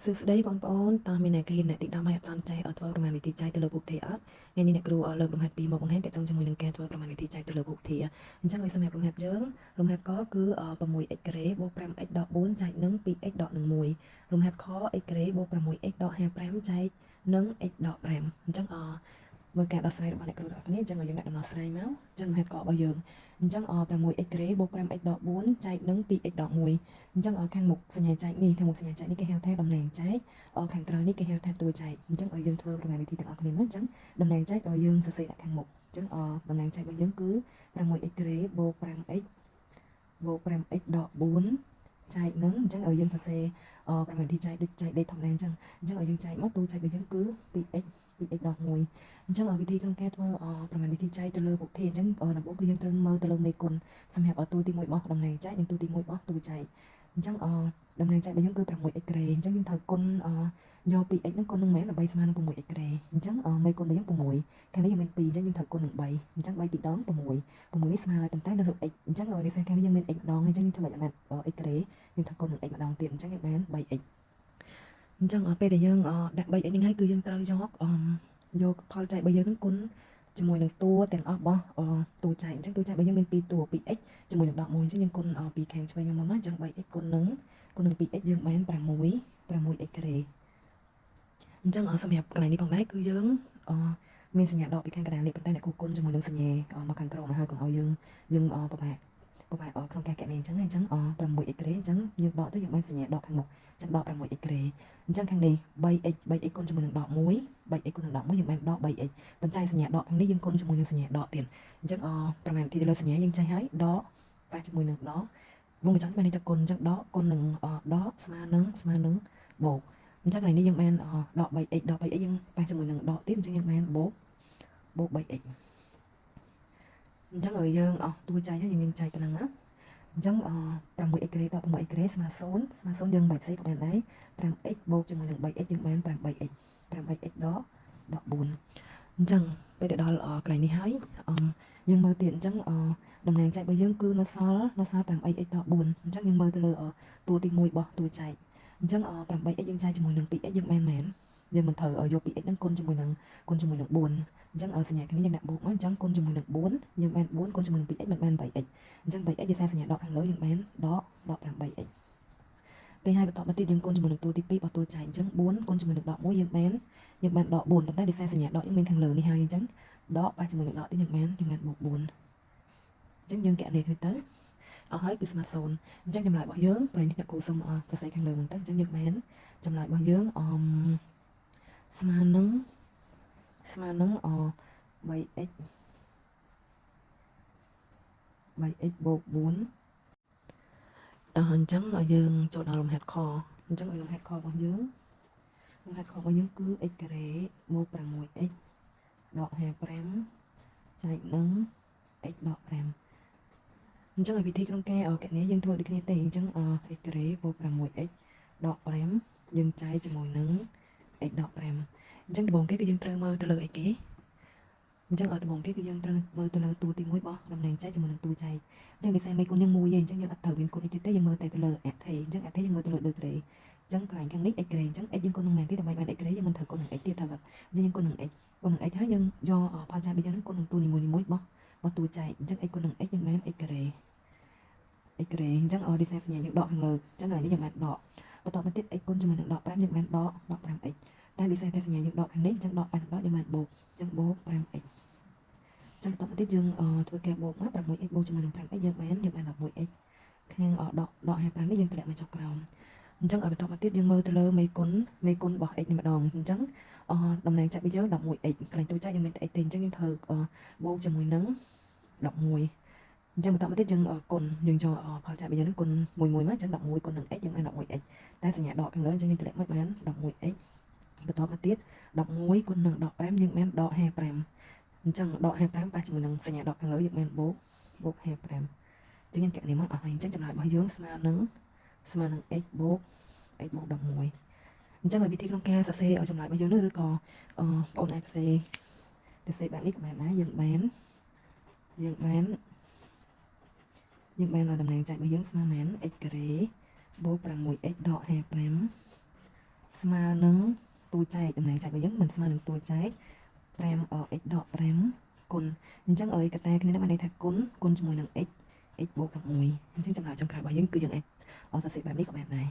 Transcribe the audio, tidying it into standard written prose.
សួស្តីបងប្អូនតើមានអ្នកគេអ្នកទី10ហើយអត់បានចែកធ្វើប្រមាណវិធីចែកទៅលើពុកធាអត់ថ្ងៃនេះអ្នកគ្រូលើករំហាត់ពីមកបង្ហាញតើតើជាមួយនឹងការធ្វើប្រមាណវិធីចែកទៅលើពុកធាអញ្ចឹងឲ្យសម្រាប់រំហាត់យើងរំហាត់កគឺ 6x ការ៉េបូក 5x ដក4ចែកនឹង 2x ដកនឹង1រំហាត់ខ x ការ៉េបូក 6x ដក55ចែកនឹង x ដក5អញ្ចឹងមើលការដោះស្រាយរបស់អ្នកគ្រូទាំងអស់គ្នាអញ្ចឹងឲ្យយើងដាក់ដំណោះស្រាយមកអញ្ចឹងរំហាត់ករបស់យើងអញ្ចឹង 6x ការ៉េបូក 5x ដក4ចែកនឹង 2x ដក1អញ្ចឹងខាងមុខសញ្ញាចែកនេះខាងមុខសញ្ញាចែកនេះគេហៅថាតំណែងចែកខាងក្រោយនេះគេហៅថាតួចែកអញ្ចឹងឲ្យយើងធ្វើប្រមាណវិធីទាំងអស់គ្នាមកអញ្ចឹងតំណែងចែកឲ្យយើងសរសេរដាក់ខាងមុខអញ្ចឹងតំណែងចែករបស់យើងគឺ 6x ការ៉េបូក 5x បូក 5x ដក4ចែកនឹងអញ្ចឹងឲ្យយើងសរសេរប្រមាណវិធីចែកដូចចែកដេកធម្មតាអញ្ចឹងឲ្យយើងចែកមកតួចែករបស់យើងគឺ 2x ដក1អញ្ចឹងវិធីក្នុងការធ្វើប្រមាណវិធីចែកទៅលើពុកធាអញ្ចឹងដំបូងគឺយើងត្រូវមើលទៅលើមេគុណសម្រាប់តួទី1របស់តំណែងចែកនិងតួទី1របស់តួចែកអញ្ចឹងតំណែងចែករបស់យើងគឺ 6x ការ៉េអញ្ចឹងយើងត្រូវគុណយក 2x ហ្នឹងគុណនឹងមែនដើម្បីស្មើនឹង 6x ការ៉េអញ្ចឹងមេគុណរបស់យើង6ខាងនេះយើងមាន2អញ្ចឹងយើងត្រូវគុណនឹង3អញ្ចឹង3 2ដង6នេះស្មើហើយប៉ុន្តែនៅលើ x អញ្ចឹងដោយសារខាងនេះយើងមាន x ម្ដងអញ្ចឹងយើងធ្វើមិនបាន x ការ៉េយើងត្រូវគុណនឹង x ម្ដងទៀតអញ្ចឹងយើងបាន 3x អញ្ចឹងពេលដែលយើងដាក់ 3x ហ្នឹងហើយគឺយើងត្រូវយកផលចែករបស់យើងហ្នឹងគុណជាមួយនឹងតួទាំងអស់របស់តួចែកអញ្ចឹងតួចែករបស់យើងមាន2តួ 2x ជាមួយនឹង11អញ្ចឹងយើងគុណពីខាងឆ្វេងមកអញ្ចឹង 3x គុណនឹង 2x យើងបាន6x ការ៉េអញ្ចឹងសម្រាប់កន្លែងនេះផងដែរគឺយើងមានសញ្ញាដកពីខាងកណ្ដាលនេះប៉ុន្តែអ្នកគូគុណជាមួយនឹងសញ្ញាមកខាងក្រោមហើយកុំឲ្យយើងពិបាកក្នុងការកណនីអញ្ចឹង 6x ការ៉េអញ្ចឹងយើងដកទៅយើងបានសញ្ញាដកខាងមុខអញ្ចឹងដក 6x ការ៉េអញ្ចឹងខាងនេះ 3x គុណជាមួយនឹងដក1 3x គុណនឹងដក1យើងបានដក 3x ប៉ុន្តែសញ្ញាដកខាងនេះយើងគុណជាមួយនឹងសញ្ញាដកទៀតអញ្ចឹងប្រមាណទីទៅលើសញ្ញាយើងចេះហើយដកប៉ះជាមួយនឹងដកវងកញ្ចក់បានន័យថាគុណអញ្ចឹងដកគុណនឹងដកស្មើនឹងបូកអញ្ចឹងកន្លែងនេះយើងបានដក 3x យើងប៉ះជាមួយនឹងដកទៀតអញ្ចឹងយើងបានបូក 3x អញ្ចឹងឲ្យយើងតួចែកហើយយើងចែកប៉ុណ្ណឹងណាអញ្ចឹង6x ការ៉េដក 6x ការ៉េស្មើ0យើងបាច់ផ្សេងក៏បានដែរ 5x បូកជាមួយនឹង 3x យើងបាន 8x ដក4អញ្ចឹងពេលទៅដល់កន្លែងនេះហើយយើងមើលទៀតអញ្ចឹងតំណែងចែករបស់យើងគឺនៅសល់ 8x ដក4អញ្ចឹងយើងមើលទៅលើតួទី1របស់តួចែកអញ្ចឹង 8x យើងចែកជាមួយនឹង 2x យើងបានមែនយើងមិនត្រូវយក 2x ហ្នឹងគុណជាមួយនឹង4អញ្ចឹងសញ្ញាគ្នាយើងដាក់បូកមកអញ្ចឹងគុណជាមួយនឹង4យើងបាន4គុណជាមួយនឹង 2x បាន 8x អញ្ចឹង 3x យើងសារសញ្ញាដកខាងលើយើងបានដក 8x ពេលហើយបន្តមកទៀតយើងគុណជាមួយនឹងតួទី2របស់តួចែកអញ្ចឹង4គុណជាមួយនឹងដក1យើងបានដក4ប៉ុន្តែដោយសារសញ្ញាដកយើងមានខាងលើនេះហើយអញ្ចឹងដកប៉ះជាមួយនឹងដកទៀតយើងបានបូក4អញ្ចឹងយើងកណនីទៅអស់ហើយគឺស្មើ0អញ្ចឹងចម្លើយរបស់យើងប្រហែលនេះអ្នកគ្រូសុំសរសេរខាងលើហ្នឹងទៅអញ្ចឹងយើងបានចម្លើយរបស់យើងស្មើនឹង 3x បូក4តោះអញ្ចឹងឲ្យយើងចូលដល់លំហាត់ខអញ្ចឹងឲ្យលំហាត់ខរបស់យើងគឺ x ការ៉េបូក 6x ដក55ចែកនឹង x ដក5អញ្ចឹងឲ្យវិធីក្នុងការកណនីយើងធ្វើដូចគ្នាទេអញ្ចឹង x ការ៉េបូក 6x ដក5យើងចែកជាមួយនឹង x ដក5អញ្ចឹងដំបូងគេគឺយើងត្រូវមើលទៅលើអីគេអញ្ចឹងដំបូងគេគឺយើងត្រូវមើលទៅលើតួទី1របស់តំណែងចែកជាមួយនឹងតួចែកអញ្ចឹងដោយសារមេគុណយើង1ឯងអញ្ចឹងយើងអត់ត្រូវមានគុណអីទៀតទេយើងមើលតែទៅលើអថេអញ្ចឹងអថេយើងមើលទៅលើដឺក្រេអញ្ចឹងកន្លែងខាងនេះ x ការ៉េអញ្ចឹង x យើងគុណនឹងមែនទេដើម្បីបាន x ការ៉េយើងមិនត្រូវគុណនឹង x ទៀតត្រូវអត់អញ្ចឹងយើងគុណនឹង x ហើយយើងយកផលចែករបស់យើងនឹងគុណនឹងតួនីមួយៗរបស់តួចែកអញ្ចឹង x គុណនឹង x យើងបាន x ការ៉េអញ្ចឹងដោយសារសញ្ញាយើងដកខាងលើអញ្ចឹងកន្លែងនេះយើងបានដកបន្តមកទៀត x គុណជាមួយនឹងដក5យើងបានដក 5x តែដោយសារតែសញ្ញាយើងដកខាងនេះអញ្ចឹងដក5ដកយើងបានបូកអញ្ចឹងបូក 5x ចឹងបន្តមកទៀតយើងធ្វើការបូកមក 6x បូកជាមួយនឹង 5x យើងបាន 11x ខាងដក55នេះយើងតម្លាក់មកចុះក្រោមអញ្ចឹងបន្តមកទៀតយើងមើលទៅលើមេគុណរបស់ x នេះម្ដងអញ្ចឹងតំណែងចែករបស់យើង 11x កន្លែងតួចែកយើងមានតែ x ទេអញ្ចឹងយើងត្រូវបូកជាមួយនឹង11អញ្ចឹងបន្តមកទៀតយើងគុណយើងយកផលចែករបស់យើងនឹងគុណមួយមកអញ្ចឹង11គុណនឹង x យើងបាន 11x តែសញ្ញាដកខាងលើអញ្ចឹងយើងតម្លាក់មកបាន 11x បន្តមកទៀត11គុណនឹងដក5យើងបានដក55អញ្ចឹងដក55ប៉ះជាមួយនឹងសញ្ញាដកខាងលើយើងបានបូក55អញ្ចឹងយើងកណនីមកអស់ហើយអញ្ចឹងចម្លើយរបស់យើងស្មើនឹង x បូក 11អញ្ចឹងវិធីក្នុងការសរសេរចម្លើយរបស់យើងនោះឬក៏បងប្អូនអាចសរសេរបែបនេះក៏បានដែរយើងបានតំណែងចែករបស់យើងស្មើនឹង x ការ៉េបូក 6x ដក55 ស្មើនឹងតួចែកតំណែងចែករបស់យើងមិនស្មើនឹងតួចែក 5x ដក5គុណអញ្ចឹងឲ្យកតាគ្នានឹងបានន័យថាគុណជាមួយនឹង x បូក11អញ្ចឹងចម្លើយចុងក្រោយរបស់យើងគឺយើងអាចសរសេរបែបនេះក៏បានដែរ